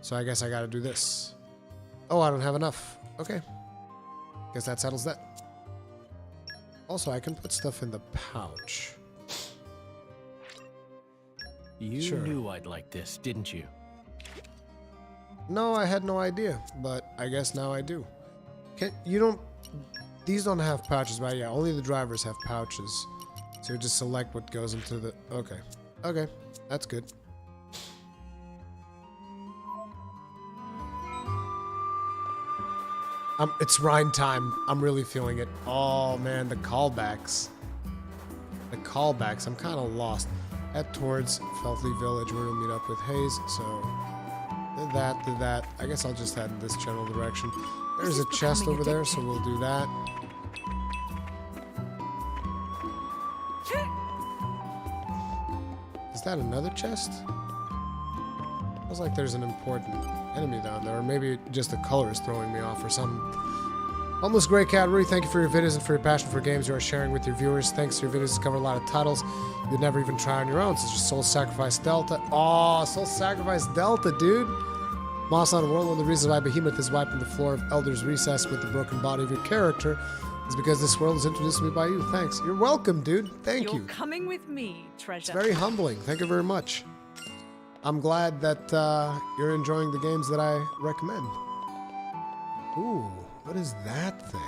So I guess I gotta do this. Oh, I don't have enough. Okay. Guess that settles that. Also, I can put stuff in the pouch. You knew I'd like this, didn't you? No, I had no idea, but I guess now I do. These don't have pouches, but yeah, only the drivers have pouches. So you just select what goes into the, okay. Okay, that's good. It's Rhine time. I'm really feeling it. Oh man, the callbacks. The callbacks, I'm kind of lost. Head towards Felthley Village where we'll meet up with Hayes, so did that. I guess I'll just head in this general direction. There's a chest over there, so we'll do that. Is that another chest? Feels like there's an important enemy down there, or maybe just the color is throwing me off or something. Homeless Grey Cat, Ruri, thank you for your videos and for your passion for games you are sharing with your viewers. Thanks to your videos, you cover a lot of titles you'd never even try on your own, such as Soul Sacrifice Delta. Oh, Soul Sacrifice Delta, dude! Moss on a World, one of the reasons why Behemoth is wiping the floor of Elder's Recess with the broken body of your character is because this world was introduced to me by you. Thanks. You're welcome, dude. Thank you. You're coming with me, treasure. It's very humbling. Thank you very much. I'm glad that you're enjoying the games that I recommend. Ooh, what is that thing?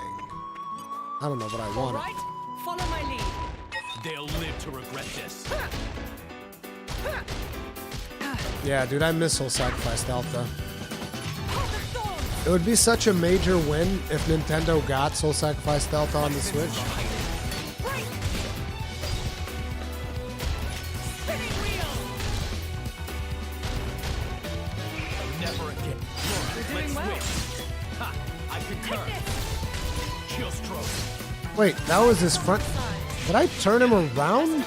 I don't know, but I want it. Follow my lead. They'll live to regret this. Yeah, dude, I miss Soul Sacrifice Delta. It would be such a major win if Nintendo got Soul Sacrifice Delta on the Switch. Never again. Let's switch. Ha! I concur. Chill stroke. Wait, that was his front. Did I turn him around?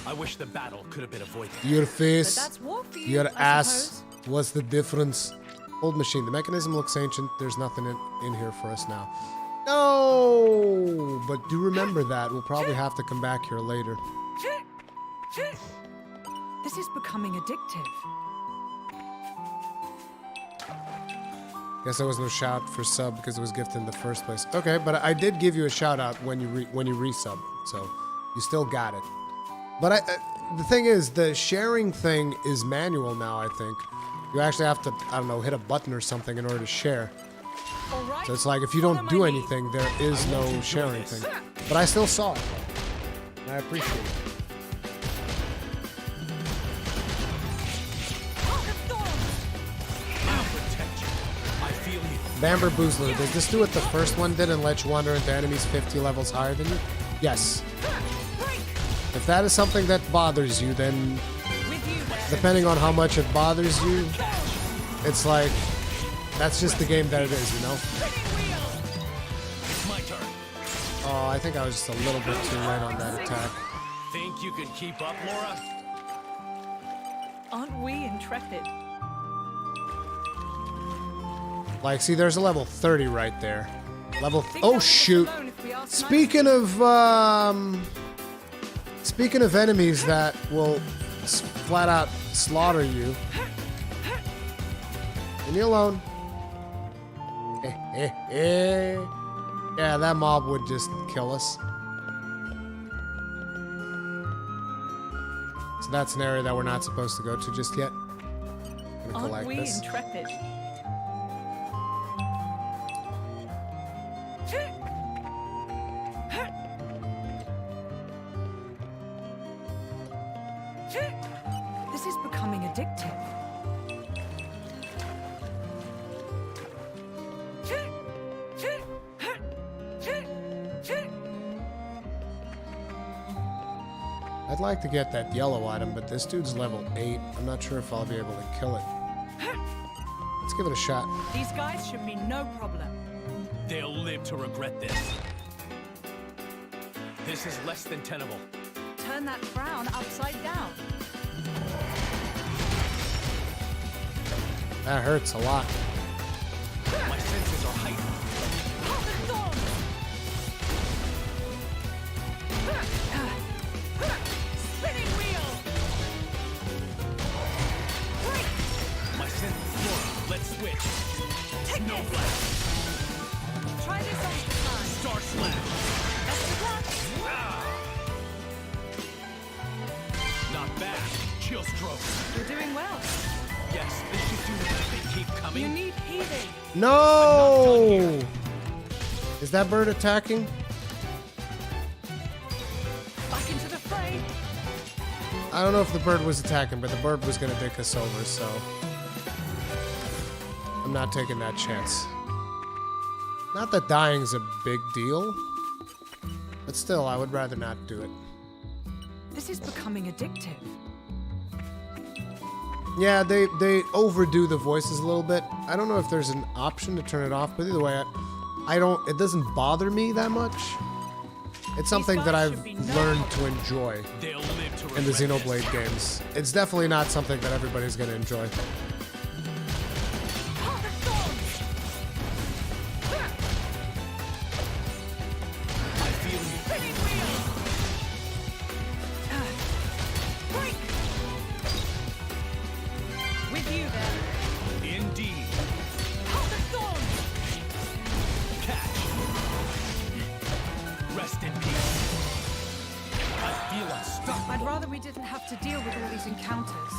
I wish the battle could have been avoided. Your face, you, your ass. What's the difference? Old machine. The mechanism looks ancient. There's nothing in here for us now. No! But do remember that. We'll probably have to come back here later. This is becoming addictive. Guess there was no shout for sub because it was gifted in the first place. Okay, but I did give you a shout out when you resub, so you still got it. But the thing is, the sharing thing is manual now, I think. You actually have to, I don't know, hit a button or something in order to share. So it's like, if you don't do anything, there is no sharing thing. But I still saw it. And I appreciate it. Bamber Boozler, does this do what the first one did and let you wander into enemies 50 levels higher than you? Yes. If that is something that bothers you, then depending on how much it bothers you, it's like, that's just the game that it is, you know? Oh, I think I was just a little bit too late on that attack. Think you can keep up, Laura? Aren't we intrepid? Like, see, there's a level 30 right there. Oh, shoot. Speaking of enemies that will flat out slaughter you. Leave me alone. Yeah, that mob would just kill us. So that's an area that we're not supposed to go to just yet. Gonna collect this. Intrepid? This is becoming addictive. I'd like to get that yellow item, but this dude's level 8. I'm not sure if I'll be able to kill it. Let's give it a shot. These guys should be no problem. They'll live to regret this. This is less than tenable. Turn that frown upside down. That hurts a lot. My senses are heightened. Take Snow this. blast. Try this on the side. Star slash. Best of luck. Not bad. Chill stroke. You're doing well. Yes, this should do it if they keep coming. You need healing. No! Is that bird attacking? Back into the fray. I don't know if the bird was attacking, but the bird was gonna dick us over, so I'm not taking that chance. Not that dying's a big deal, but still, I would rather not do it. This is becoming addictive. Yeah, they overdo the voices a little bit. I don't know if there's an option to turn it off, but either way, it doesn't bother me that much. It's something that I've learned to enjoy They'll live to in the regret Xenoblade this. games. It's definitely not something that everybody's gonna enjoy. I feel you. Spinning wheel. Break. With you then. Indeed. Heart of thorns. Catch. Rest in peace. I feel unstoppable. I'd rather we didn't have to deal with all these encounters.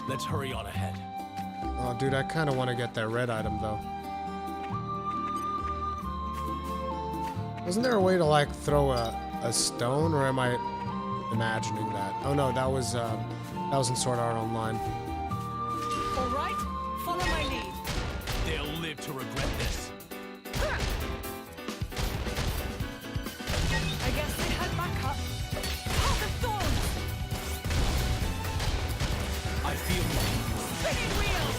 Let's hurry on ahead. Oh, dude, I kind of want to get that red item, though. Wasn't there a way to, like, throw a stone, or am I imagining that? Oh, no, that was in Sword Art Online. All right, follow my lead. They'll live to regret this. I guess they had backup. Heart of thorns. I feel you. Spinning wheels.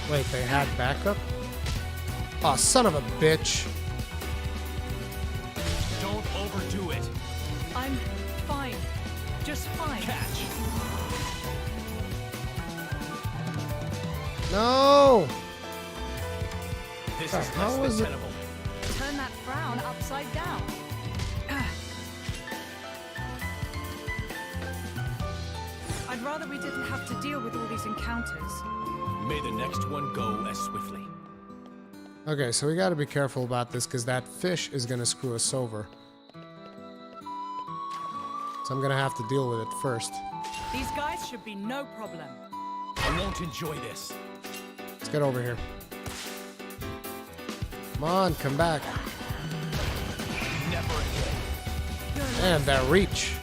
Wait, they had backup? Oh, son of a bitch. Don't overdo it. I'm fine. Just fine. Catch. No! This Ah, is how less was than it- tenable. Turn that frown upside down. I'd rather we didn't have to deal with all these encounters. May the next one go as swiftly. Okay, so we gotta be careful about this, because that fish is gonna screw us over. So I'm gonna have to deal with it first. These guys should be no problem. I won't enjoy this. Let's get over here. Come on, come back. Never again. And that reach.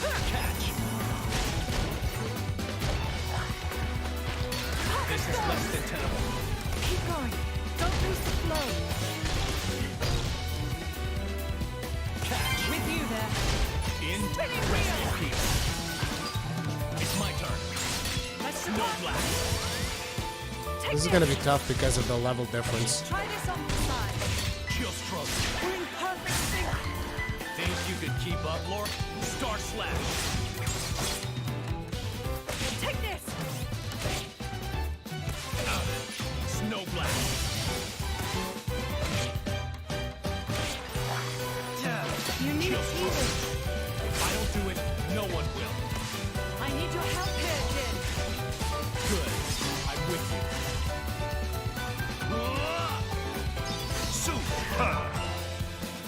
Catch. This is less than tenable. Keep going. Don't lose the flow. Catch. With you there. In Spinning rest in wheel. peace. It's my turn. Let's Snow go. blast. Take This is gonna be tough because of the level difference. Try this on the side. Chill stroke. We're in perfect sync. Think you could keep up, Lord? Star slash. Take this. Snow blast. You need Chill healing. stroke. If I don't do it, no one will. I need your help here, Jin. Good. I'm with you. Super.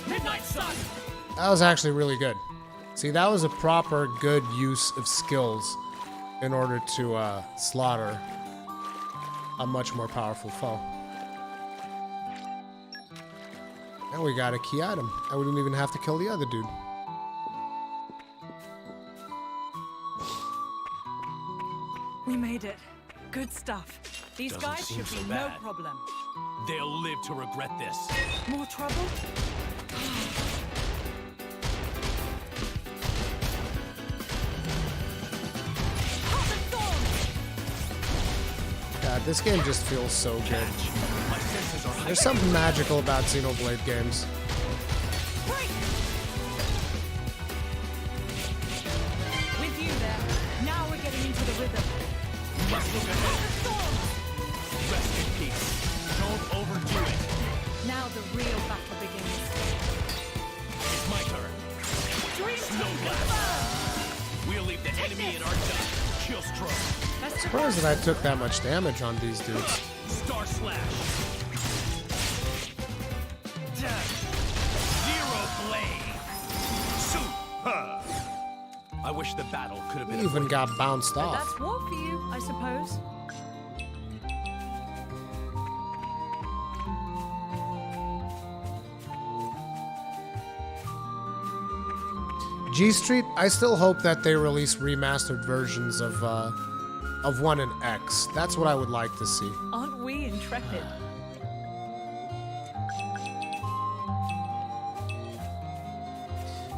Midnight sun. That was actually really good. See, that was a proper good use of skills in order to slaughter a much more powerful foe. And we got a key item. I wouldn't even have to kill the other dude. We made it. Good stuff. These Doesn't guys seem should be so no bad. problem. They'll live to regret this. More trouble? Heart of thorns. God, this game just feels so good. Catch. My senses are There's hyper. something magical about Xenoblade games. Break. With you there. Now we're getting into the rhythm. Must look Heart ahead. of thorns. Rest in peace. Don't overdo it. Now the real battle begins. It's my turn. Dream Snow blast. We'll leave the enemy in our dust. Chill stroke. Let's Surprised that I took that much damage on these dudes. Star slash. Zero blade. Super. I wish the battle could have been He even avoided. got bounced off. That's war for you, I suppose. G Street, I still hope that they release remastered versions of 1 and X. That's what I would like to see. Aren't we intrepid?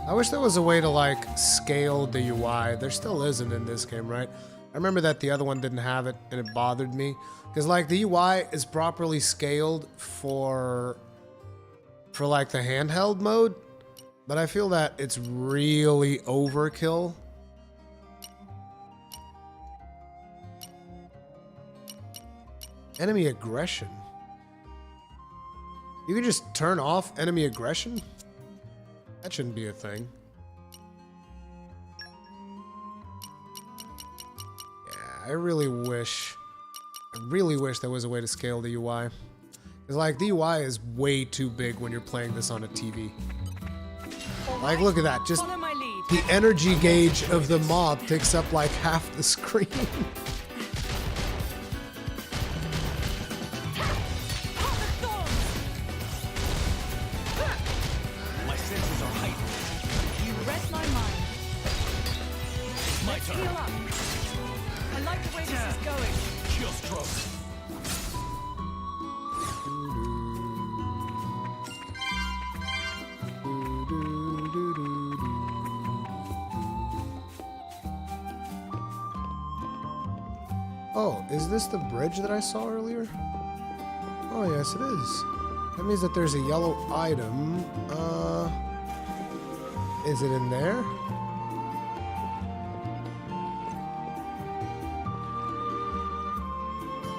I wish there was a way to like scale the UI. There still isn't in this game, right? I remember that the other one didn't have it and it bothered me. Because like the UI is properly scaled for like the handheld mode. But I feel that it's really overkill. Enemy aggression. You can just turn off enemy aggression? That shouldn't be a thing. Yeah, I really wish there was a way to scale the UI. Because like the UI is way too big when you're playing this on a TV. Like, look at that. Just Follow my lead. the energy gauge of the mob takes up like half the screen. My senses are heightened. You read my mind. My Let's turn. heal up. I like the way this is going. Chill stroke. Oh, is this the bridge that I saw earlier? Oh, yes, it is. That means that there's a yellow item. Is it in there?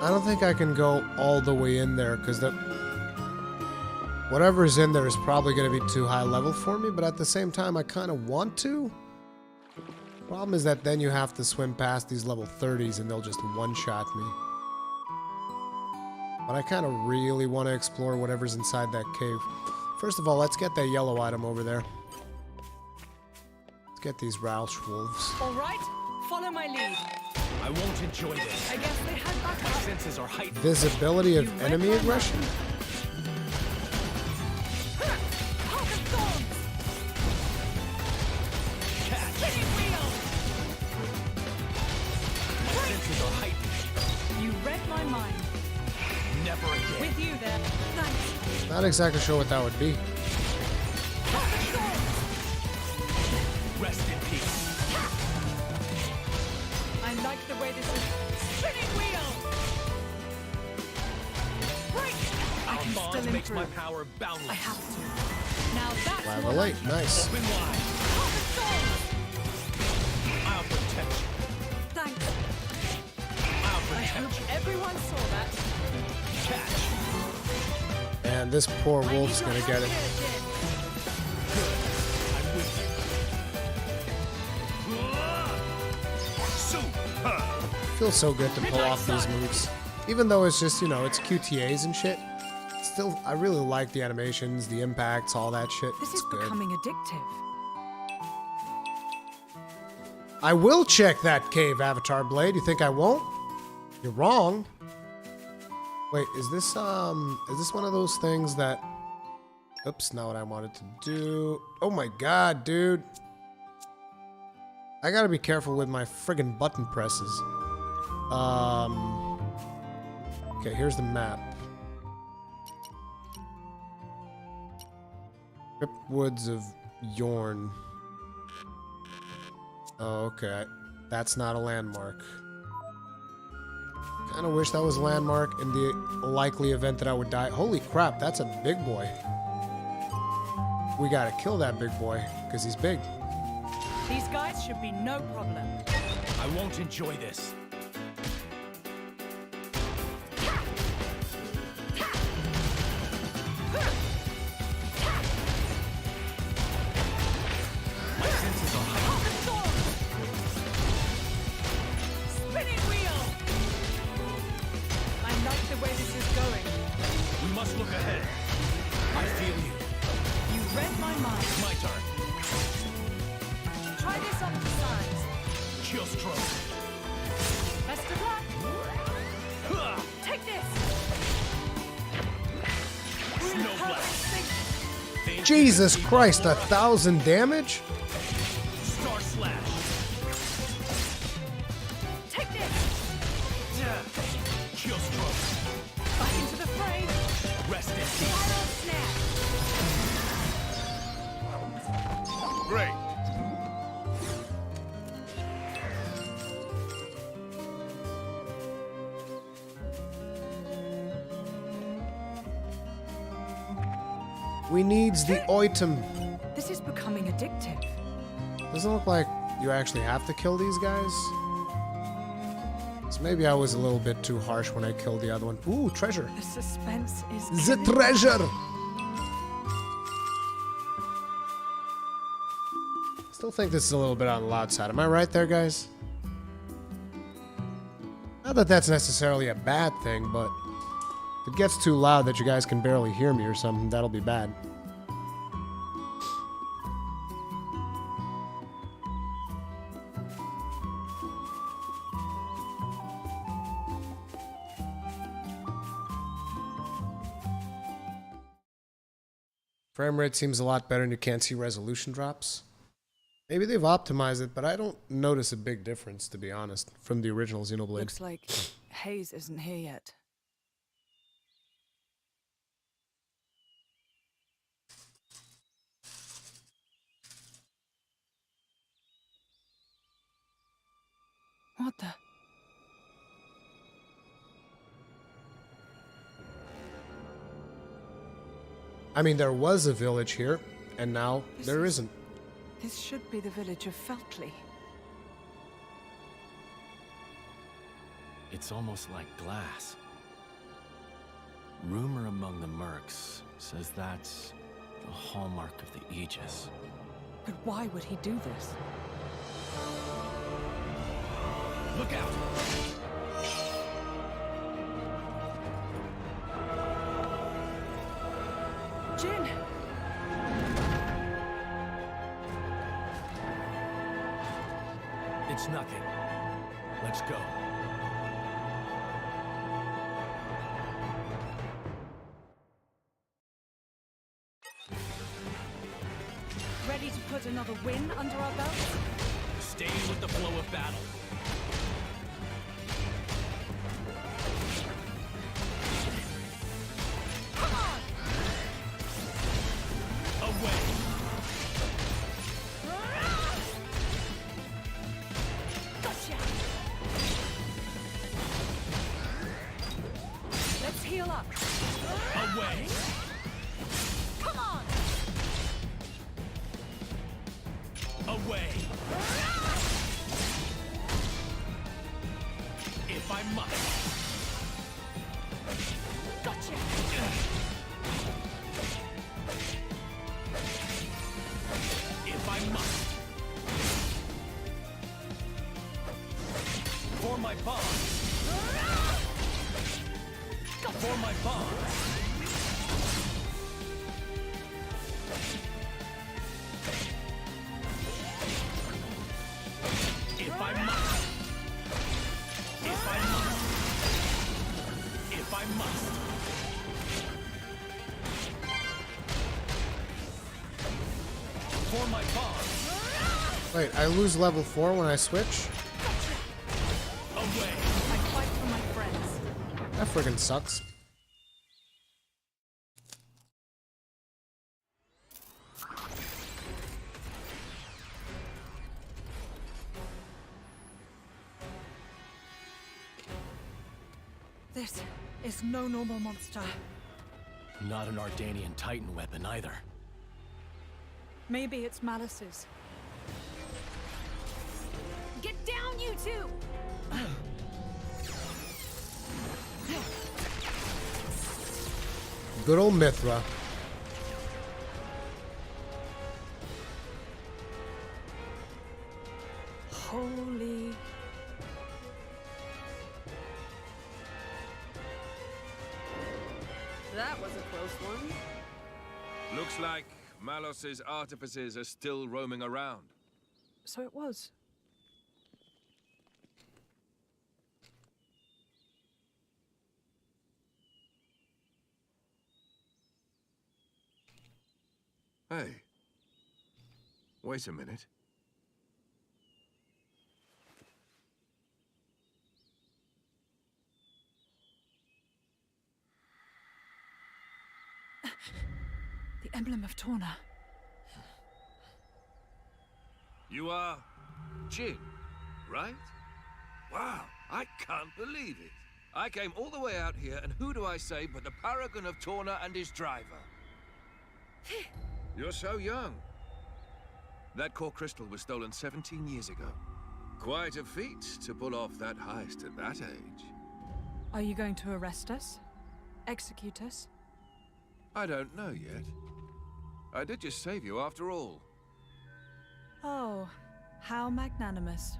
I don't think I can go all the way in there because whatever's in there is probably going to be too high level for me, but at the same time, I kind of want to. Problem is that then you have to swim past these level 30s and they'll just one-shot me. But I kind of really want to explore whatever's inside that cave. First of all, let's get that yellow item over there. Let's get these Roush wolves. All right, follow my lead. I won't enjoy this. I guess they had My backup. senses are heightened. Visibility of You read enemy my aggression? Heart of thorns. Catch. Spinning wheel. My senses are heightened. You read my mind. Never again. With you there. Thanks. Not exactly sure what that would be. Heart of thorns. Rest in peace. I like the way this is. Spinning wheel. Break. I Our can bond still makes my improve. power I boundless. have to. Now that's Level more 8, nice. Open wide. Heart of thorns. I'll protect you. Thanks. I'll I protect hope you. everyone saw that. Catch. And this poor I wolf's need gonna your get help it. here, kid. I'm with you. Super. Feels so good to pull off these moves. Even though it's just, you know, it's QTAs and shit. Still, I really like the animations, the impacts, all that shit. This It's is good. becoming addictive. I will check that cave, Avatar Blade. You think I won't? You're wrong. Wait, is this one of those things that... Oops, not what I wanted to do. Oh my god, dude. I gotta be careful with my friggin' button presses. Okay, here's the map. Cryptwoods of Yorn. Oh, okay. That's not a landmark. Kinda wish that was a landmark in the likely event that I would die. Holy crap, that's a big boy. We gotta kill that big boy, because he's big. These guys should be no problem. I won't enjoy this. My senses are heightened. must look ahead. I feel you. You read my mind. My turn. Try this on the sides. Chill stroke. Best of luck. Huh. Take this. Snow blast. Jesus Christ, 1,000 damage? Star slash. Take this. Chill stroke. Back into the fray. Rest in peace. Spiral snap. Great. We needs the item. This is becoming addictive. Doesn't look like you actually have to kill these guys. So maybe I was a little bit too harsh when I killed the other one. Ooh, treasure. The suspense is The killing me. treasure! Still think this is a little bit on the loud side. Am I right there, guys? Not that that's necessarily a bad thing, but if it gets too loud that you guys can barely hear me or something, that'll be bad. Frame rate seems a lot better and you can't see resolution drops. Maybe they've optimized it, but I don't notice a big difference, to be honest, from the original Xenoblade. Looks like Hayes isn't here yet. What the? I mean, there was a village here, and now there isn't. This should be the village of Feltley. It's almost like glass. Rumor among the mercs says that's the hallmark of the Aegis. But why would he do this? Look out. Jin! It's nothing. Let's go. Ready to put another win under our belts? Staying with the flow of battle. Come on! Away. Gotcha! Let's heal up. Away. Come on! Away. If I must. Gotcha! If I must. For my bond. For my bond. If I must. If I must. If I must. For my bond. Wait, I lose level 4 when I switch? Away. I fight for my friends. That friggin' sucks. This is no normal monster. Not an Ardanian Titan weapon either. Maybe it's Malice's. Get down, you two! Good old Mithra. Holy... That was a close one. Looks like Malos's artificers are still roaming around. So it was. Hey. Wait a minute. The emblem of Torna. You are Jin, right? Wow, I can't believe it. I came all the way out here, and who do I say but the paragon of Torna and his driver? You're so young. That core crystal was stolen 17 years ago. Quite a feat to pull off that heist at that age. Are you going to arrest us? Execute us? I don't know yet. I did just save you after all. Oh, how magnanimous.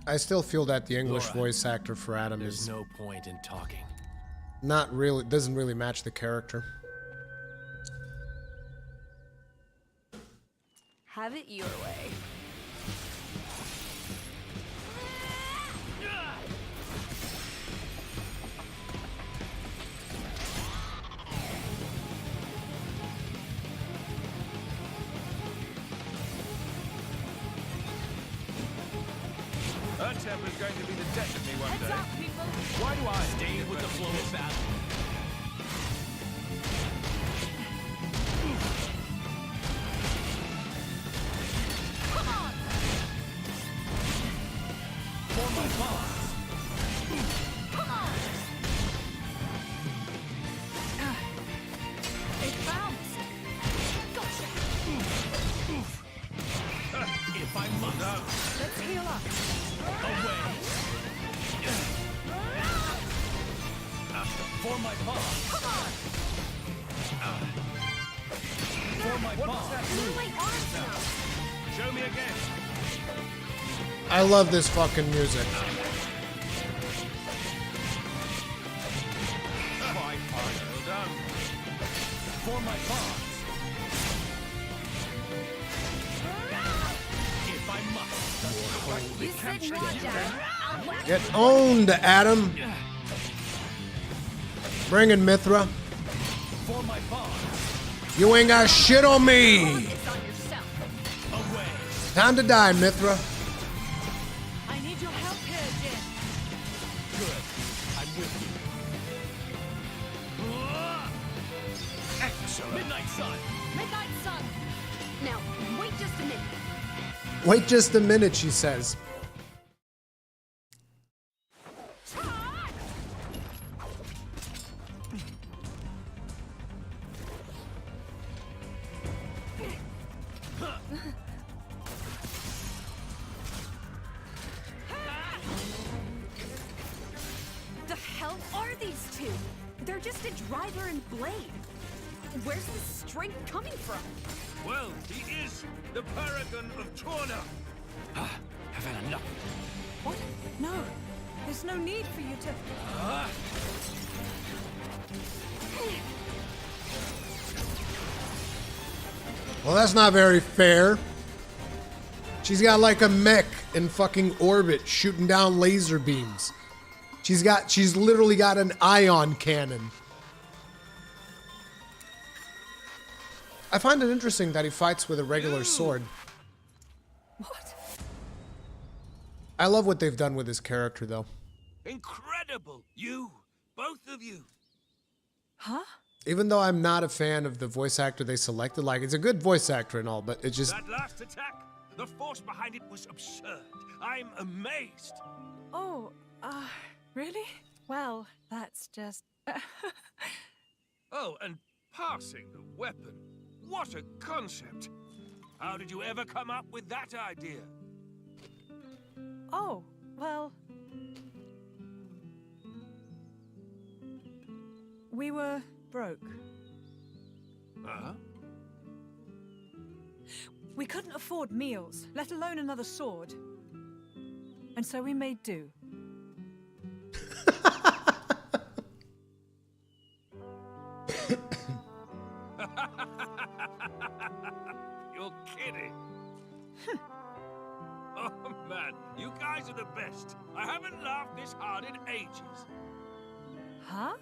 I still feel that the English Laura, voice actor for Adam There's is no point in talking. not really, doesn't really match the character. Have it your way. Her temper's going to be the death of me one Heads day. up, people! Why do I stay with the flow of battle? Come on! For my boss! Come on! It bounced! Gotcha! If I must. Let's heal up. Away! For my boss! Come on! For my boss! Move my arms now! Show me again. I love this fucking music. Quite harder. Well done. For my boss! If I must. You sit and watch out. I'll whack Get owned, Adam. Bring it, Mithra. For my boss! You ain't got shit on me. this on yourself. Away! Time to die, Mithra. I need your help here, Jin. Good. I'm with you. Excellent. Midnight Sun! Midnight Sun! Now, wait just a minute. Wait just a minute, she says. The hell are these two? They're just a driver and blade. Where's this strength coming from? Well, he is the paragon of Torna. I've had enough. What? No. There's no need for you to... Well, that's not very fair. She's got like a mech in fucking orbit shooting down laser beams. She's literally got an ion cannon. I find it interesting that he fights with a regular sword. What? I love what they've done with his character, though. Incredible. You, both of you. Huh? Even though I'm not a fan of the voice actor they selected, like, it's a good voice actor and all, but it just... That last attack, the force behind it was absurd. I'm amazed. Oh, really? Well, that's just... Oh, and passing the weapon. What a concept. How did you ever come up with that idea? Oh, well... We were broke. Uh-huh. We couldn't afford meals, let alone another sword. And so we made do. best. I haven't laughed this hard in ages. Huh?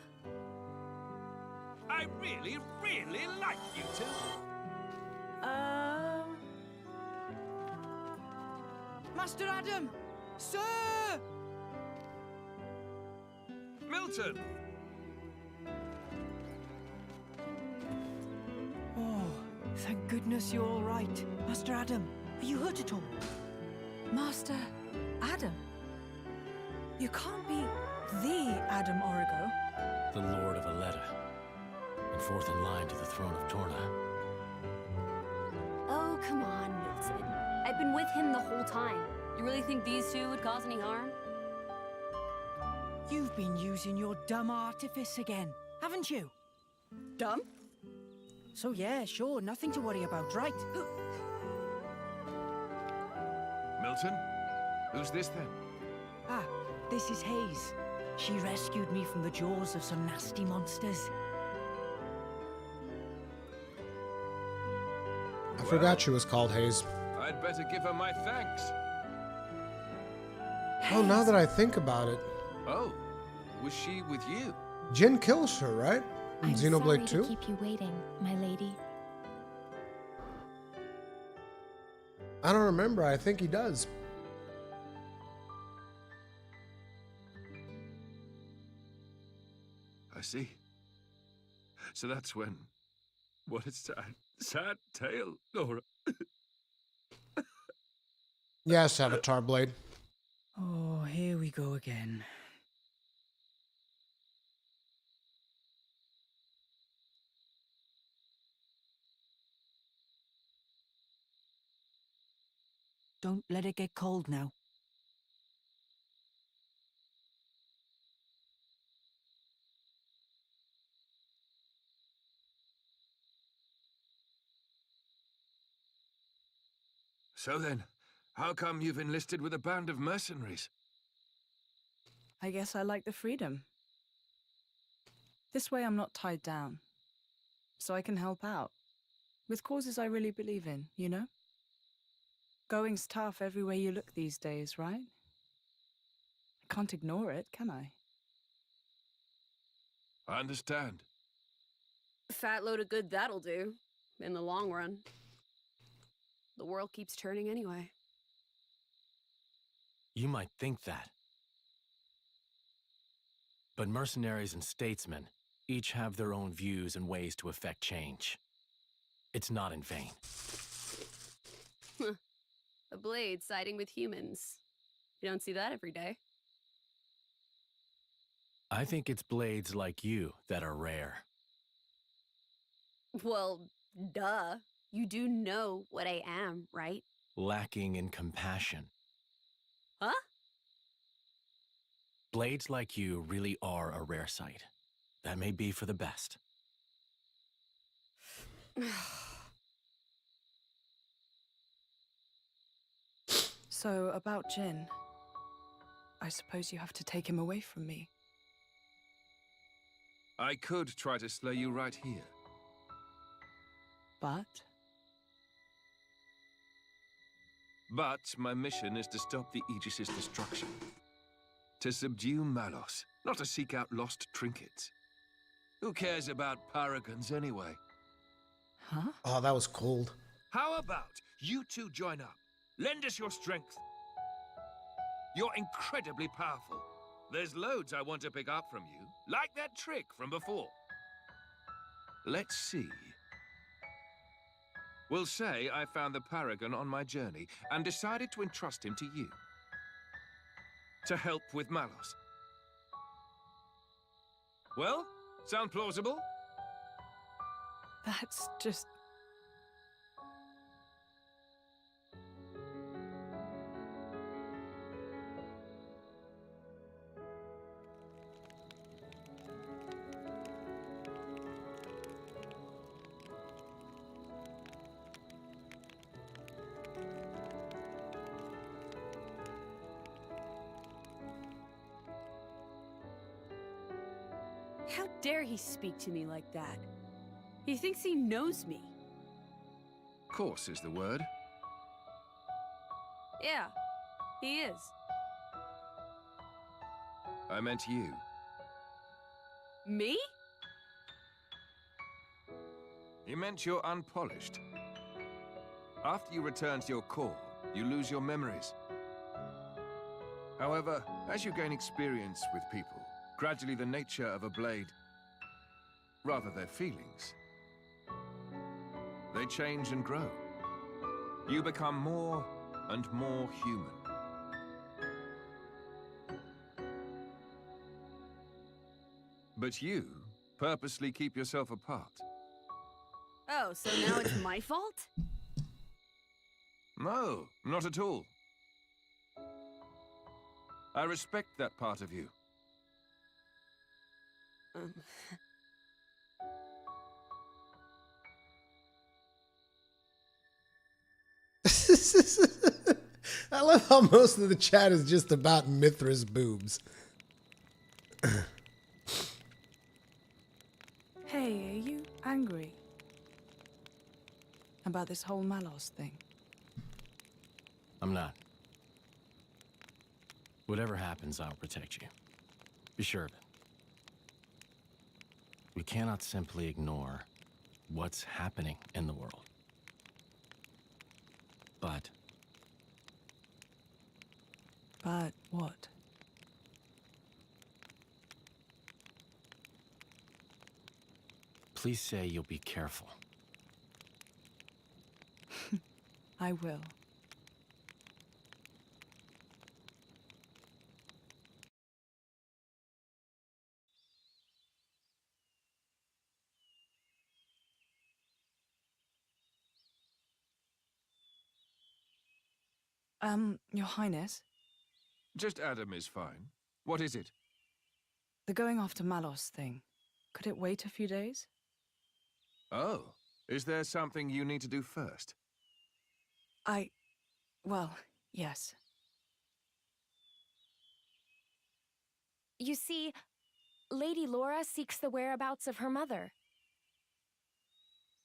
I really, really like you two. Master Adam! Sir! Milton! Oh, thank goodness you're all right. Master Adam, are you hurt at all? Master Adam? You can't be the Adam Origo. The Lord of Aletta, and fourth in line to the throne of Torna. Oh, come on, Milton. I've been with him the whole time. You really think these two would cause any harm? You've been using your dumb artifice again, haven't you? Dumb? So yeah, sure, nothing to worry about, right? Milton? Who's this then? Ah, this is Hayes. She rescued me from the jaws of some nasty monsters. I forgot she was called Hayes. I'd better give her my thanks. Oh, now that I think about it, Oh, was she with you? Jin kills her, right? In I'm Xenoblade sorry 2? to keep you waiting, my lady. I don't remember. I think he does. I see. So that's when... What a sad tale, Nora. Yes, Avatar Blade. Oh, here we go again. Don't let it get cold now. So then, how come you've enlisted with a band of mercenaries? I guess I like the freedom. This way I'm not tied down. So I can help out. With causes I really believe in, you know? Going's tough everywhere you look these days, right? I can't ignore it, can I? I understand. Fat load of good that'll do, in the long run. The world keeps turning anyway. You might think that. But mercenaries and statesmen each have their own views and ways to effect change. It's not in vain. A blade siding with humans. You don't see that every day. I think it's blades like you that are rare. Well, duh. You do know what I am, right? Lacking in compassion. Huh? Blades like you really are a rare sight. That may be for the best. So, about Jin. I suppose you have to take him away from me. I could try to slay you right here. But But my mission is to stop the Aegis's destruction. To subdue Malos, not to seek out lost trinkets. Who cares about paragons anyway? huh? Oh, that was cold. How about you two join up? Lend us your strength. You're incredibly powerful. There's loads I want to pick up from you, like that trick from before. Let's see. We'll say I found the paragon on my journey and decided to entrust him to you. To help with Malos. Well, sound plausible? That's just... How dare he speak to me like that? He thinks he knows me. Course is the word. Yeah, he is. I meant you. Me? He meant you're unpolished. After you return to your core, you lose your memories. However, as you gain experience with people, gradually the nature of a blade, rather their feelings, they change and grow. You become more and more human. But you purposely keep yourself apart. Oh, so now it's my fault? No, not at all. I respect that part of you. Um, I love how most of the chat is just about Mithra's boobs. Hey, are you angry about this whole Malos thing? I'm not. Whatever happens, I'll protect you. Be sure of it. We cannot simply ignore what's happening in the world. But What? please say you'll be careful. I will. Your Highness, Just Adam is fine. What is it? the going after Malos thing. Could it wait a few days? Oh, is there something you need to do first? Well, yes. You see, Lady Laura seeks the whereabouts of her mother.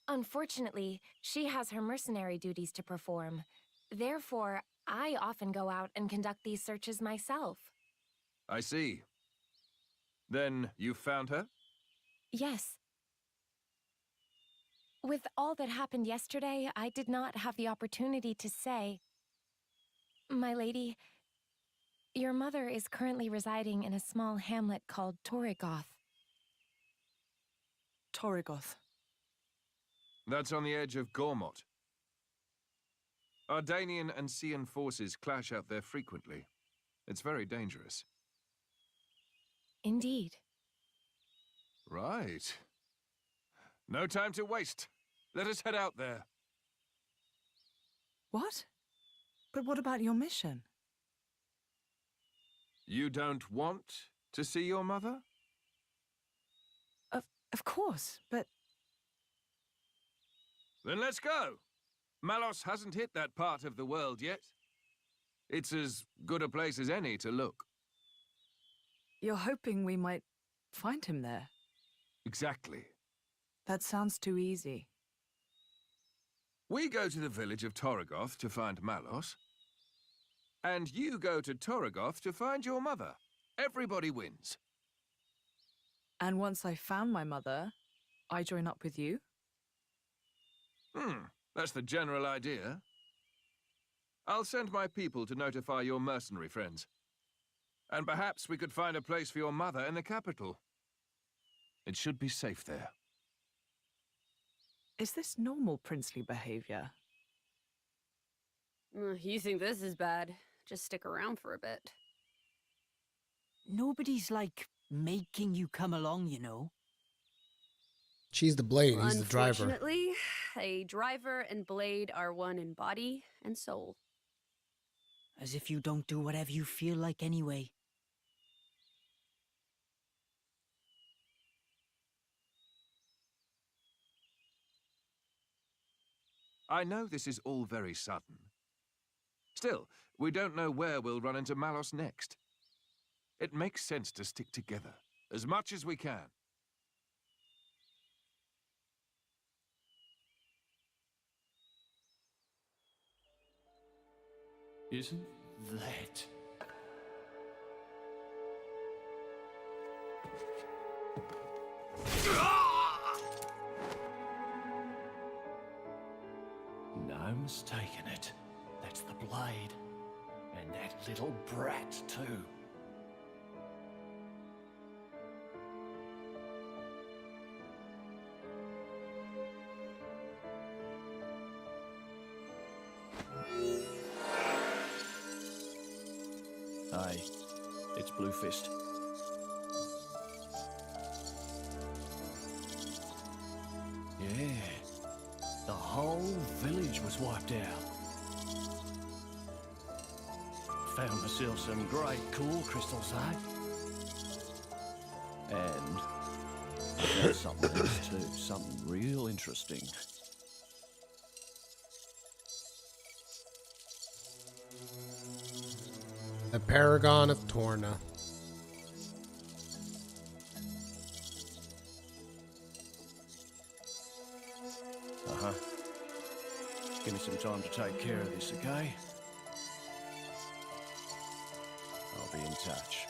Unfortunately, she has her mercenary duties to perform. Therefore, I often go out and conduct these searches myself. I see. Then you found her? Yes. With all that happened yesterday, I did not have the opportunity to say. My lady, your mother is currently residing in a small hamlet called Torrigoth. Torrigoth. That's on the edge of Gormott. Ardanian and Cian forces clash out there frequently. It's very dangerous. Indeed. Right. No time to waste. Let us head out there. What? But what about your mission? You don't want to see your mother? Of course, but Then let's go. Malos hasn't hit that part of the world yet. It's as good a place as any to look. you're hoping we might find him there. Exactly. That sounds too easy. We go to the village of Torrigoth to find Malos. And you go to Torrigoth to find your mother. Everybody wins. And once I found my mother, I join up with you? That's the general idea. I'll send my people to notify your mercenary friends. And perhaps we could find a place for your mother in the capital. It should be safe there. Is this normal princely behavior? You think this is bad? Just stick around for a bit. Nobody's, like, making you come along, you know. She's the blade, he's the driver. Unfortunately, a driver and blade are one in body and soul. As if you don't do whatever you feel like anyway. I know this is all very sudden. Still, we don't know where we'll run into Malos next. It makes sense to stick together, as much as we can. Isn't that No mistaking it. That's the blade. And that little brat, too. Hey, it's Bluefist. Yeah, the whole village was wiped out. Found myself some great cool crystals, eh? And I found something else too, something real interesting. The Paragon of Torna. Uh-huh. Give me some time to take care of this, okay? I'll be in touch.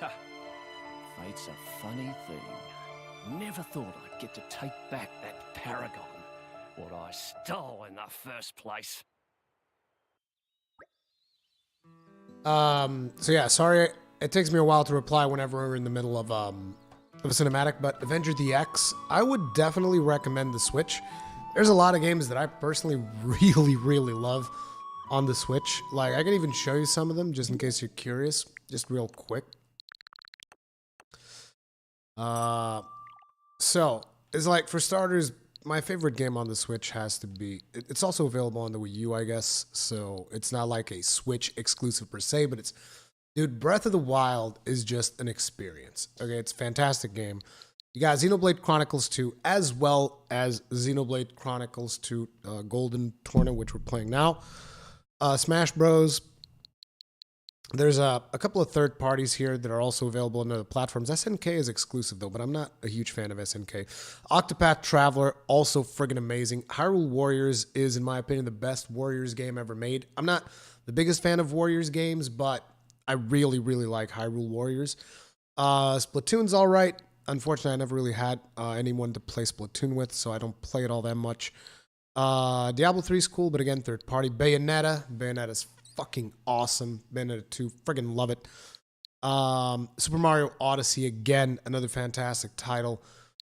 Ha! Fate's a funny thing. Never thought I'd get to take back that paragon, what I stole in the first place. So yeah, sorry, it takes me a while to reply whenever we're in the middle of a cinematic, but Avenger DX, I would definitely recommend the Switch. There's a lot of games that I personally really love on the Switch. Like, I can even show you some of them, just in case you're curious, just real quick. So, it's like, for starters, my favorite game on the Switch has to be... It's also available on the Wii U, I guess, so it's not like a Switch exclusive per se, but it's... Dude, Breath of the Wild is just an experience. Okay, it's a fantastic game. You got Xenoblade Chronicles 2, as well as Xenoblade Chronicles 2 Golden Torna, which we're playing now. Smash Bros. There's a couple of third parties here that are also available on other platforms. SNK is exclusive, though, but I'm not a huge fan of SNK. Octopath Traveler, also friggin' amazing. Hyrule Warriors is, in my opinion, the best Warriors game ever made. I'm not the biggest fan of Warriors games, but I really like Hyrule Warriors. Splatoon's all right. Unfortunately, I never really had anyone to play Splatoon with, so I don't play it all that much. Diablo 3 is cool, but again, third party. Bayonetta's fucking awesome. Bayonetta 2, friggin' love it. Super Mario Odyssey, again, another fantastic title.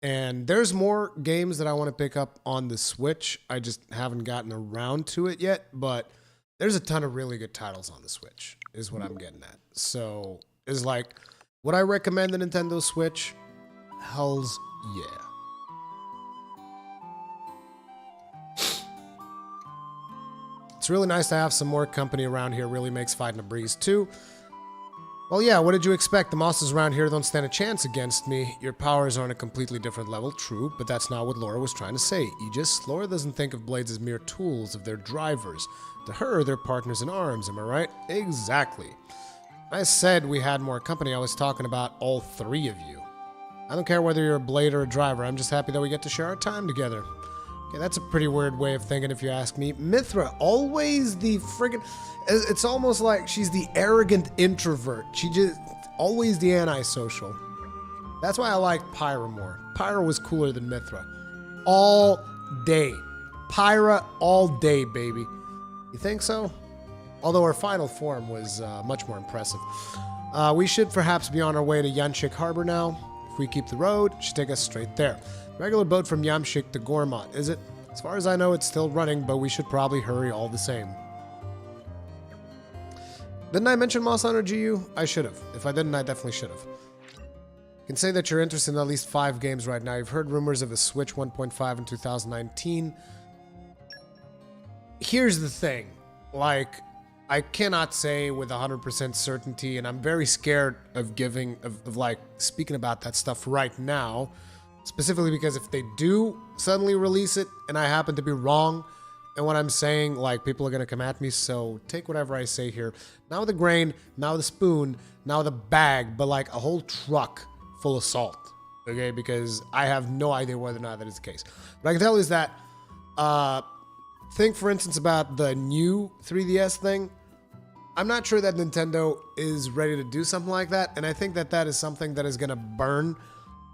And there's more games that I want to pick up on the Switch. I just haven't gotten around to it yet, but there's a ton of really good titles on the Switch, is what I'm getting at. So, it's like, would I recommend the Nintendo Switch? Hells yeah. It's really nice to have some more company around here. Really makes fighting a breeze too. Well, yeah, what did you expect? The monsters around here don't stand a chance against me. Your powers are on a completely different level, true, but that's not what Laura was trying to say, Aegis. Laura doesn't think of blades as mere tools, of their drivers. To her, they're partners in arms, am I right? Exactly. I said we had more company. I was talking about all three of you. I don't care whether you're a blade or a driver. I'm just happy that we get to share our time together. Okay, that's a pretty weird way of thinking if you ask me. Mithra, always the friggin'... It's almost like she's the arrogant introvert. She just... Always the antisocial. That's why I like Pyra more. Pyra was cooler than Mithra. All day. Pyra all day, baby. You think so? Although her final form was much more impressive. We should perhaps be on our way to Yanshik Harbor now. If we keep the road, it should take us straight there. Regular boat from Yamshik to Gormont, is it? As far as I know, it's still running, but we should probably hurry all the same. Didn't I mention Moss Hunter GU? I should have. If I didn't, I definitely should have. You can say that you're interested in at least 5 games right now. You've heard rumors of a Switch 1.5 in 2019. Here's the thing. Like, I cannot say with 100% certainty, and I'm very scared of like, speaking about that stuff right now. Specifically because if they do suddenly release it, and I happen to be wrong, and what I'm saying, like, people are going to come at me, so take whatever I say here. Not with a grain, not with a spoon, not with a bag, but like a whole truck full of salt, okay? Because I have no idea whether or not that is the case. What I can tell you is that think, for instance, about the new 3DS thing, I'm not sure that Nintendo is ready to do something like that, and I think that that is something that is going to burn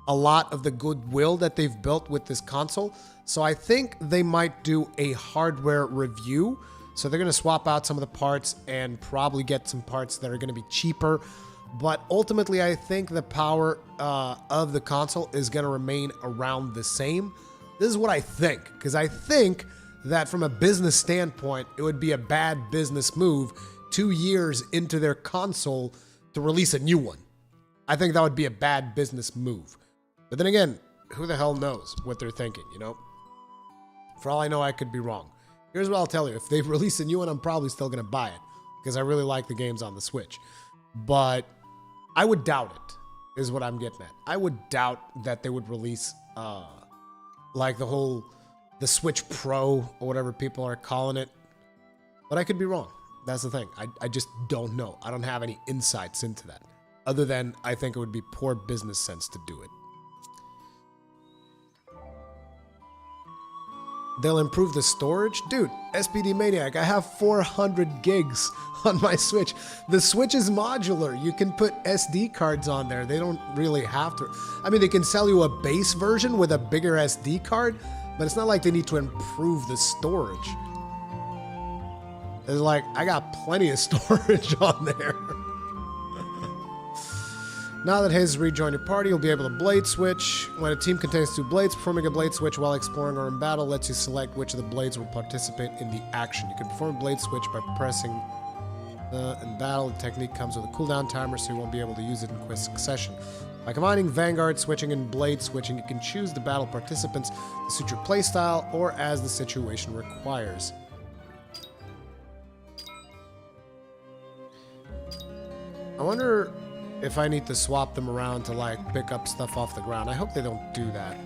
a lot of the goodwill that they've built with this console. So I think they might do a hardware review. So they're going to swap out some of the parts and probably get some parts that are going to be cheaper. But ultimately, I think the power of the console is going to remain around the same. This is what I think, because I think that from a business standpoint, it would be a bad business move 2 years into their console to release a new one. I think that would be a bad business move. But then again, who the hell knows what they're thinking, you know? For all I know, I could be wrong. Here's what I'll tell you. If they release a new one, I'm probably still going to buy it because I really like the games on the Switch. But I would doubt it, is what I'm getting at. I would doubt that they would release, like the Switch Pro or whatever people are calling it. But I could be wrong. That's the thing. I just don't know. I don't have any insights into that. Other than I think it would be poor business sense to do it. They'll improve the storage? Dude, SPD Maniac, I have 400 gigs on my Switch. The Switch is modular. You can put SD cards on there. They don't really have to. I mean, they can sell you a base version with a bigger SD card, but it's not like they need to improve the storage. It's like, I got plenty of storage on there. Now that Hayes has rejoined your party, you'll be able to blade switch. When a team contains 2 blades, performing a blade switch while exploring or in battle lets you select which of the blades will participate in the action. You can perform a blade switch by pressing in battle. The technique comes with a cooldown timer, so you won't be able to use it in quick succession. By combining Vanguard switching and blade switching, you can choose the battle participants to suit your playstyle or as the situation requires. I wonder if I need to swap them around to, like, pick up stuff off the ground. I hope they don't do that.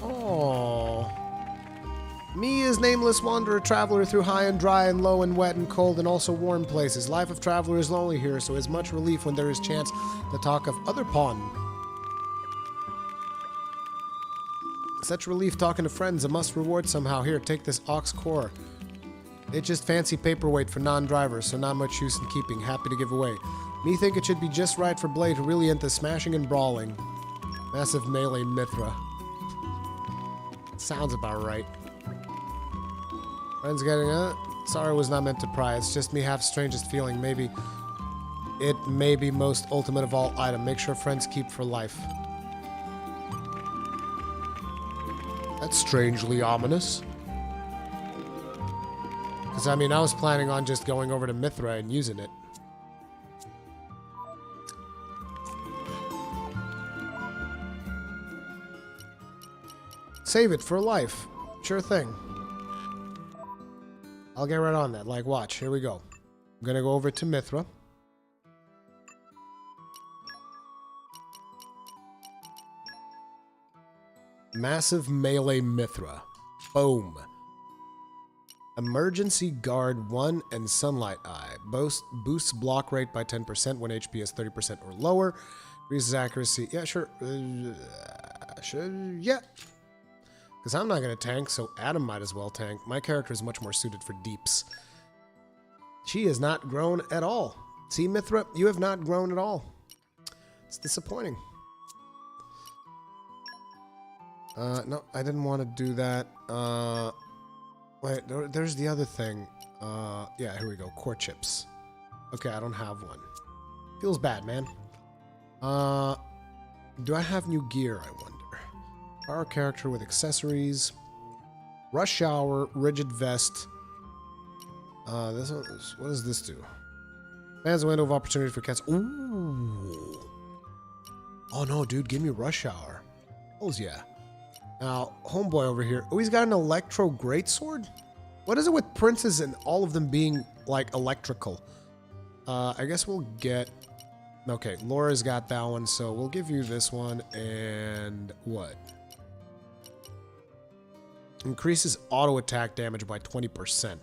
Oh. Me is nameless wanderer, traveler through high and dry and low and wet and cold and also warm places. Life of traveler is lonely here, so is much relief when there is chance to talk of other pawn. Such relief talking to friends, a must reward somehow. Here, take this ox core. It's just fancy paperweight for non-drivers, so not much use in keeping. Happy to give away. Me think it should be just right for Blade, who really into smashing and brawling. Massive melee Mithra. Sounds about right. Friends getting sorry, was not meant to pry. It's just me have strangest feeling. Maybe it may be most ultimate of all item. Make sure friends keep for life. That's strangely ominous. Because, I mean, I was planning on just going over to Mithra and using it. Save it for life. Sure thing. I'll get right on that. Like, watch. Here we go. I'm going to go over to Mithra. Massive melee Mithra. Boom. Emergency Guard 1 and Sunlight Eye. Boosts block rate by 10% when HP is 30% or lower. Increases accuracy. Yeah, sure. Sure. Yeah. Because I'm not going to tank, so Adam might as well tank. My character is much more suited for deeps. She has not grown at all. See, Mithra, you have not grown at all. It's disappointing. No, I didn't want to do that. Wait, there's the other thing. Yeah, here we go. Core chips. Okay, I don't have one. Feels bad, man. Do I have new gear, I wonder? Power character with accessories. Rush Hour, Rigid Vest. This one is, what does this do? Fans window of opportunity for cats. Ooh. Oh no, dude, give me Rush Hour. Hells yeah. Now, homeboy over here. Oh, he's got an Electro Greatsword? What is it with princes and all of them being, like, electrical? I guess we'll get... Okay, Laura's got that one, so we'll give you this one, and... what? Increases auto attack damage by 20%.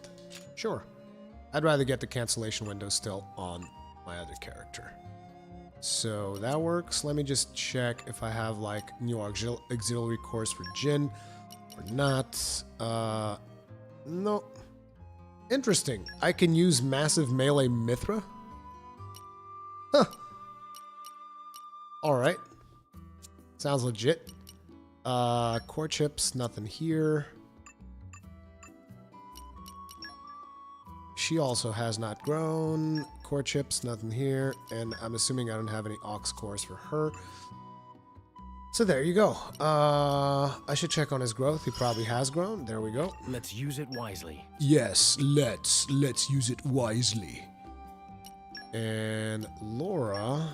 Sure. I'd rather get the cancellation window still on my other character. So that works. Let me just check if I have like new auxiliary course for Jin. Or not. No. Interesting. I can use massive melee Mithra? Huh. Alright. Sounds legit. Core chips, nothing here. She also has not grown. Core chips, nothing here. And I'm assuming I don't have any ox cores for her. So there you go. I should check on his growth. He probably has grown. There we go. Let's use it wisely. Yes, let's use it wisely. And Laura.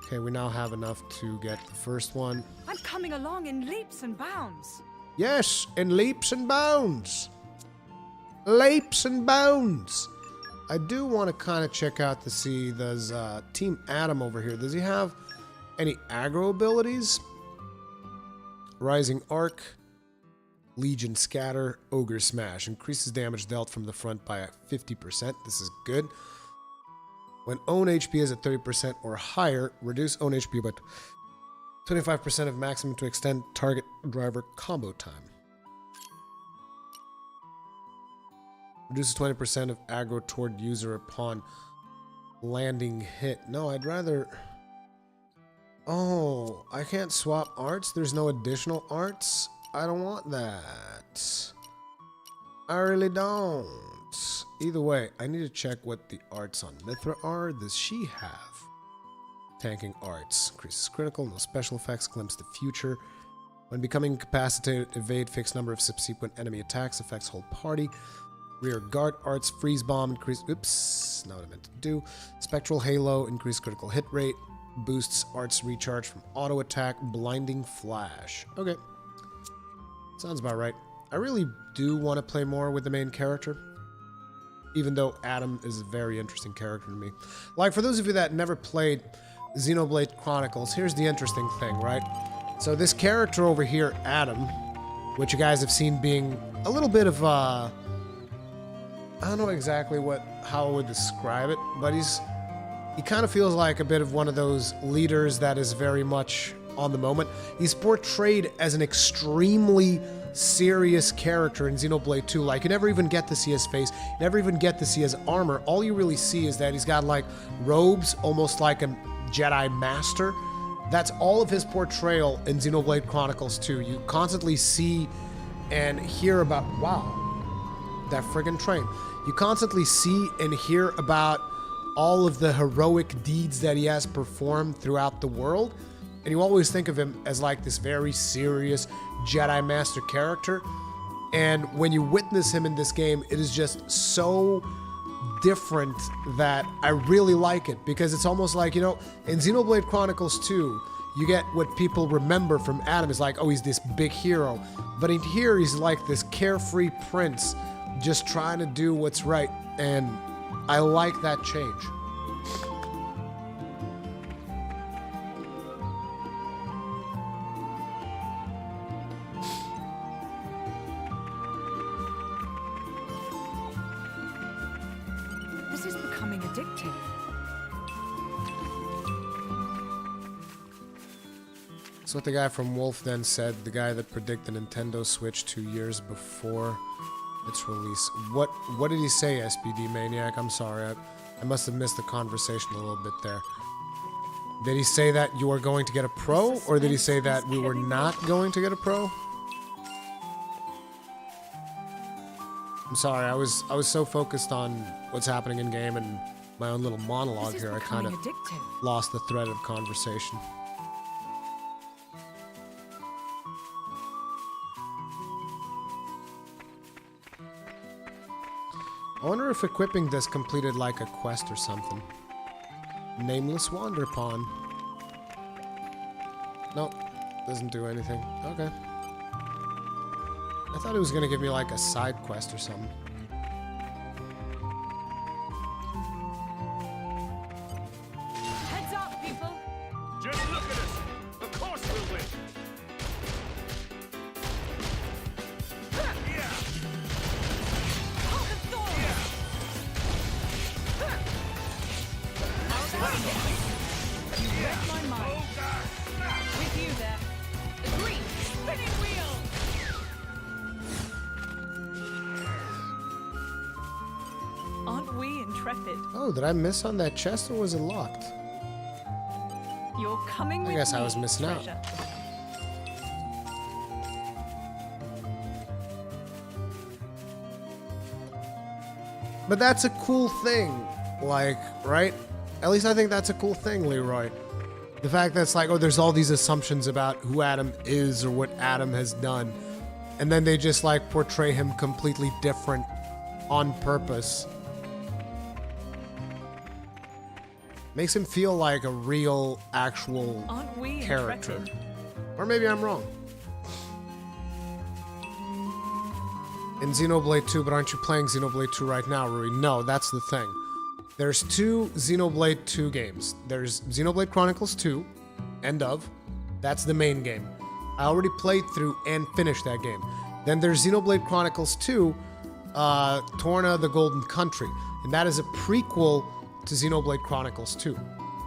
Okay, we now have enough to get the first one. I'm coming along in leaps and bounds. Yes, in leaps and bounds. Leaps and bounds. I do want to kind of check out to see, does Team Adam over here, does he have any aggro abilities? Rising Arc, Legion Scatter, Ogre Smash. Increases damage dealt from the front by 50%. This is good. When own HP is at 30% or higher, reduce own HP by 25% of maximum to extend target driver combo time. Reduces 20% of aggro toward user upon landing hit. No, I'd rather... Oh, I can't swap arts? There's no additional arts? I don't want that. I really don't. Either way, I need to check what the arts on Mithra are. Does she have tanking arts? Increases critical, no special effects, glimpse the future. When becoming incapacitated, evade fixed number of subsequent enemy attacks, affects whole party. Rear guard arts, freeze bomb, increase... Oops, not what I meant to do. Spectral halo, increase critical hit rate. Boosts arts recharge from auto attack. Blinding flash. Okay. Sounds about right. I really do want to play more with the main character. Even though Adam is a very interesting character to me. Like, for those of you that never played Xenoblade Chronicles, here's the interesting thing, right? So this character over here, Adam, which you guys have seen being a little bit of I don't know exactly how I would describe it, but he kind of feels like a bit of one of those leaders that is very much on the moment. He's portrayed as an extremely serious character in Xenoblade 2. Like, you never even get to see his face, you never even get to see his armor. All you really see is that he's got like robes, almost like a Jedi Master. That's all of his portrayal in Xenoblade Chronicles 2. You constantly see and hear about, wow, that friggin' train. You constantly see and hear about all of the heroic deeds that he has performed throughout the world. And you always think of him as like this very serious Jedi Master character. And when you witness him in this game, it is just so different that I really like it. Because it's almost like, you know, in Xenoblade Chronicles 2, you get what people remember from Adam is like, oh, he's this big hero. But in here, he's like this carefree prince just trying to do what's right. And I like that change. This is becoming addictive. That's what the guy from Wolf Den said, the guy that predicted Nintendo Switch 2 years before its release. What did he say, SPD Maniac? I'm sorry, I must have missed the conversation a little bit there. Did he say that you are going to get a Pro, or did he say that we were not going to get a Pro? I'm sorry, I was so focused on what's happening in game and my own little monologue here, I kind of lost the thread of conversation. I wonder if equipping this completed like a quest or something. Nameless Wander Pawn. Nope, doesn't do anything. Okay. I thought it was gonna give me like a side quest or something. Heads up, people! Just look at us! Of course we'll win! Yeah! Read my mind. With you there. Agree. Spinning wheel! intrepid. Oh, did I miss on that chest or was it locked? You're coming with I guess I me, was missing out. treasure. But that's a cool thing, like, right? At least I think that's a cool thing, Leroy. The fact that it's like, oh, there's all these assumptions about who Adam is or what Adam has done. And then they just, like, portray him completely different on purpose. Makes him feel like a real, actual Aren't we character. intrepid? Or maybe I'm wrong. In Xenoblade 2, but aren't you playing Xenoblade 2 right now, Rui? No, that's the thing. There's 2 Xenoblade 2 games. There's Xenoblade Chronicles 2, end of. That's the main game. I already played through and finished that game. Then there's Xenoblade Chronicles 2, Torna, the Golden Country. And that is a prequel to Xenoblade Chronicles 2.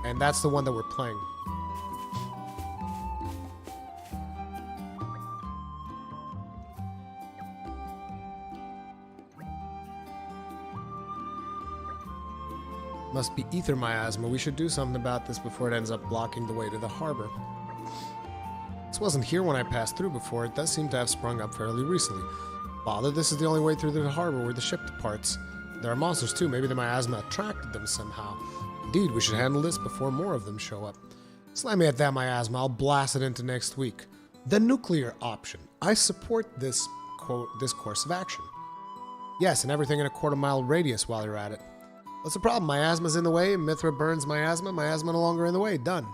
And that's the one that we're playing. Must be ether miasma. We should do something about this before it ends up blocking the way to the harbor. This wasn't here when I passed through before. It does seem to have sprung up fairly recently. Bother, this is the only way through the harbor where the ship departs. There are monsters too. Maybe the miasma attracted them somehow. Indeed, we should handle this before more of them show up. Slam me at that miasma. I'll blast it into next week. The nuclear option. I support this course of action. Yes, and everything in a quarter-mile radius while you're at it. What's the problem? Miasma's in the way. Mithra burns miasma. Miasma no longer in the way. Done.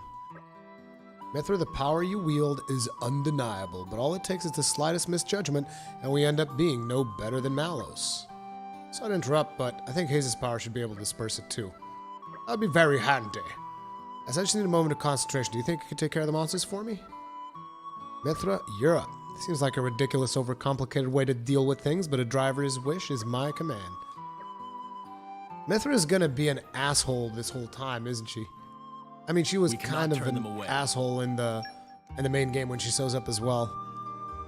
Mithra, the power you wield is undeniable, but all it takes is the slightest misjudgment, and we end up being no better than Malos. Sorry to interrupt, but I think Haze's power should be able to disperse it too. That'd be very handy. I just need a moment of concentration. Do you think you could take care of the monsters for me? Mithra, you're up. Seems like a ridiculous, overcomplicated way to deal with things, but a driver's wish is my command. Mithra is gonna be an asshole this whole time, isn't she? I mean, she was kind of an asshole in the main game when she shows up as well.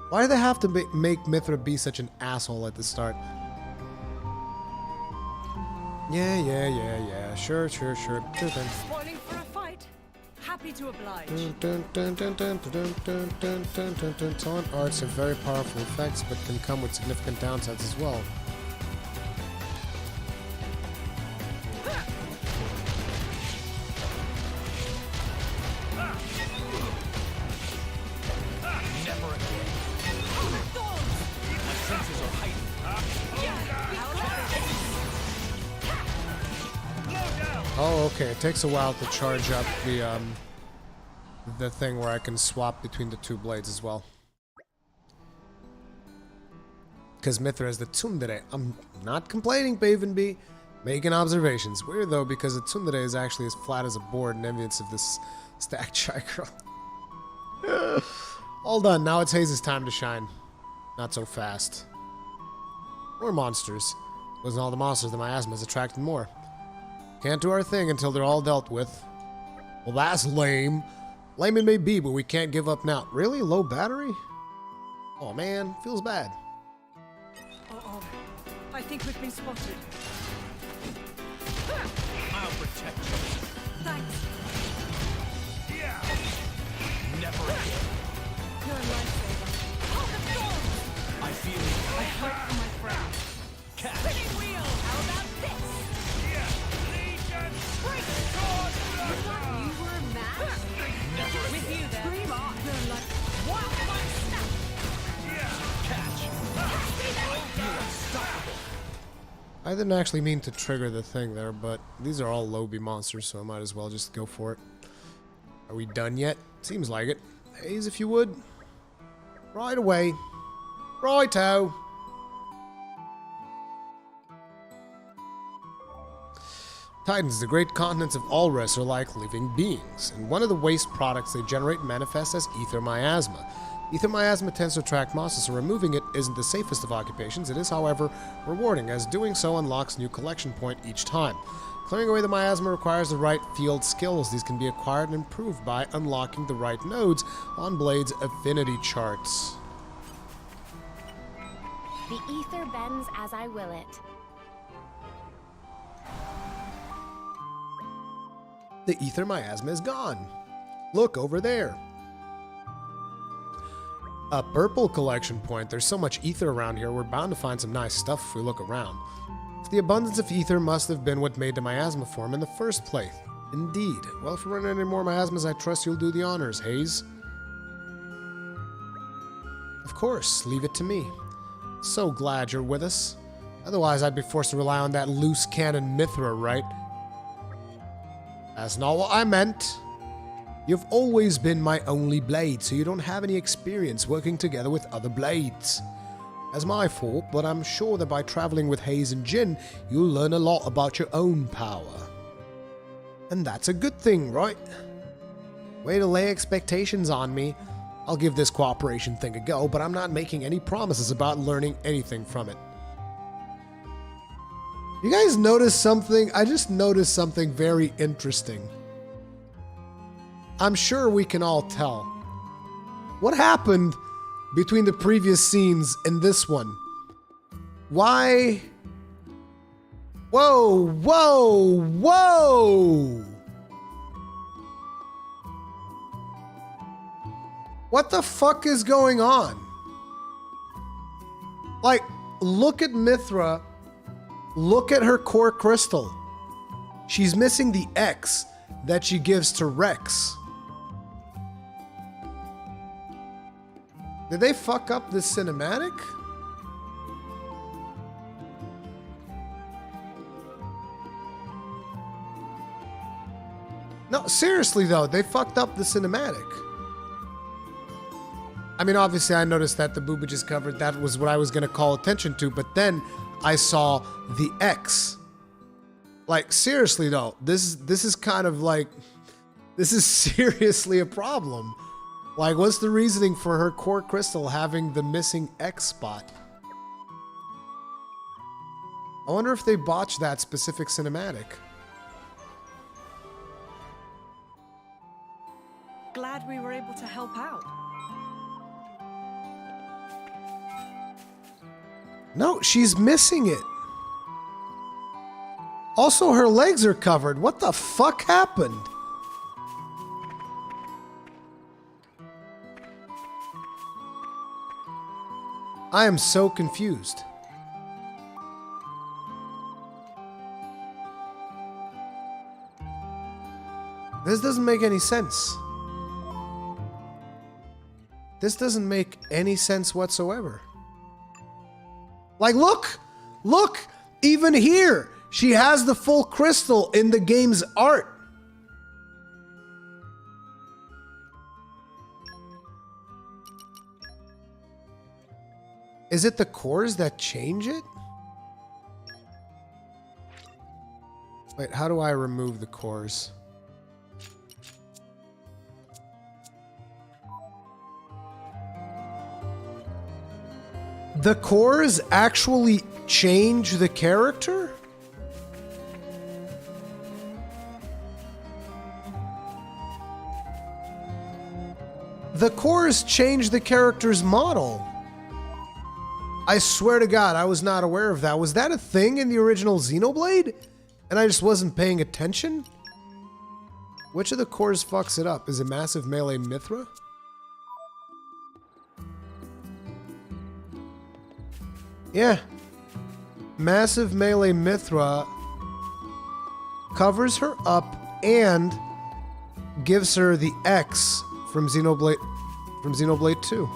Why do they have to make Mithra be such an asshole at the start? Yeah. Sure. Sure thing. Spoiling for a fight. Happy to oblige. Taunt arts have very powerful effects, but can come with significant downsides as well. Oh, okay. It takes a while to charge up the thing where I can swap between the 2 blades as well. Because Mithra is the tsundere. I'm not complaining, Pavenby. Making observations. Weird though, because the tsundere is actually as flat as a board and envious of this stacked shy girl. All done. Now it's Haze's time to shine. Not so fast. More monsters. Wasn't all the monsters that miasma's attracted more. Can't do our thing until they're all dealt with. Well, that's lame. Lame it may be, but we can't give up now. Really? Low battery? Oh man, feels bad. Uh-oh. I think we've been spotted. I'll protect you. Thanks. Never again. You're a lifesaver. Hold the door! I feel it. I fight for my friend. Catch. Spinning wheel! How about this? You thought you were a match? Never With again. you then. Scream on. You're like... Wild my stuff! Catch. You're Unstoppable. I didn't actually mean to trigger the thing there, but these are all Lobby monsters, so I might as well just go for it. Are we done yet? Seems like it. Haze, if you would. Right away. Righto. Titans, the great continents of Alres, are like living beings, and one of the waste products they generate manifests as ether miasma. Ether miasma tends to attract monsters, so removing it isn't the safest of occupations. It is, however, rewarding, as doing so unlocks a new collection point each time. Clearing away the miasma requires the right field skills. These can be acquired and improved by unlocking the right nodes on Blade's affinity charts. The ether bends as I will it. The ether miasma is gone. Look over there. A purple collection point. There's so much ether around here, we're bound to find some nice stuff if we look around. The abundance of ether must have been what made the miasma form in the first place. Indeed. Well, if we run any more miasmas, I trust you'll do the honors, Hayes. Of course, leave it to me. So glad you're with us. Otherwise, I'd be forced to rely on that loose cannon Mithra, right? That's not what I meant. You've always been my only blade, so you don't have any experience working together with other blades. That's my fault, but I'm sure that by traveling with Hayes and Jin, you'll learn a lot about your own power. And that's a good thing, right? Way to lay expectations on me. I'll give this cooperation thing a go, but I'm not making any promises about learning anything from it. You guys notice something? I just noticed something very interesting. I'm sure we can all tell. What happened between the previous scenes and this one? Why? Whoa, whoa, whoa! What the fuck is going on? Like, look at Mithra. Look at her core crystal. She's missing the X that she gives to Rex. Did they fuck up this cinematic? No, seriously though, they fucked up the cinematic. I mean, obviously I noticed that the boobage is covered. That was what I was going to call attention to. But then I saw the X. Like, seriously though, this is kind of like, this is seriously a problem. Like, what's the reasoning for her core crystal having the missing X spot? I wonder if they botched that specific cinematic. Glad we were able to help out. No, she's missing it. Also, her legs are covered. What the fuck happened? I am so confused. This doesn't make any sense. This doesn't make any sense whatsoever. Like, look! Look! Even here, she has the full crystal in the game's art. Is it the cores that change it? Wait, how do I remove the cores? The cores actually change the character? The cores change the character's model. I swear to God, I was not aware of that. Was that a thing in the original Xenoblade? And I just wasn't paying attention? Which of the cores fucks it up? Is it Massive Melee Mithra? Yeah. Massive Melee Mithra covers her up and gives her the X from Xenoblade 2.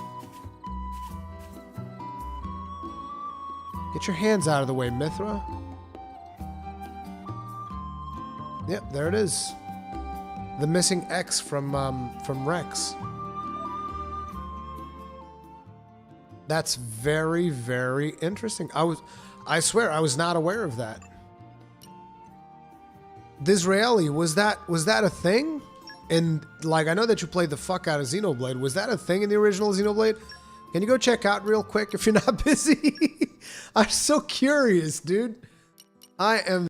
Get your hands out of the way, Mithra. Yep, there it is. The missing X from Rex. That's very, very interesting. I swear, I was not aware of that. Disraeli, was that a thing? And like, I know that you played the fuck out of Xenoblade. Was that a thing in the original Xenoblade? Can you go check out real quick if you're not busy? I'm so curious, dude. I am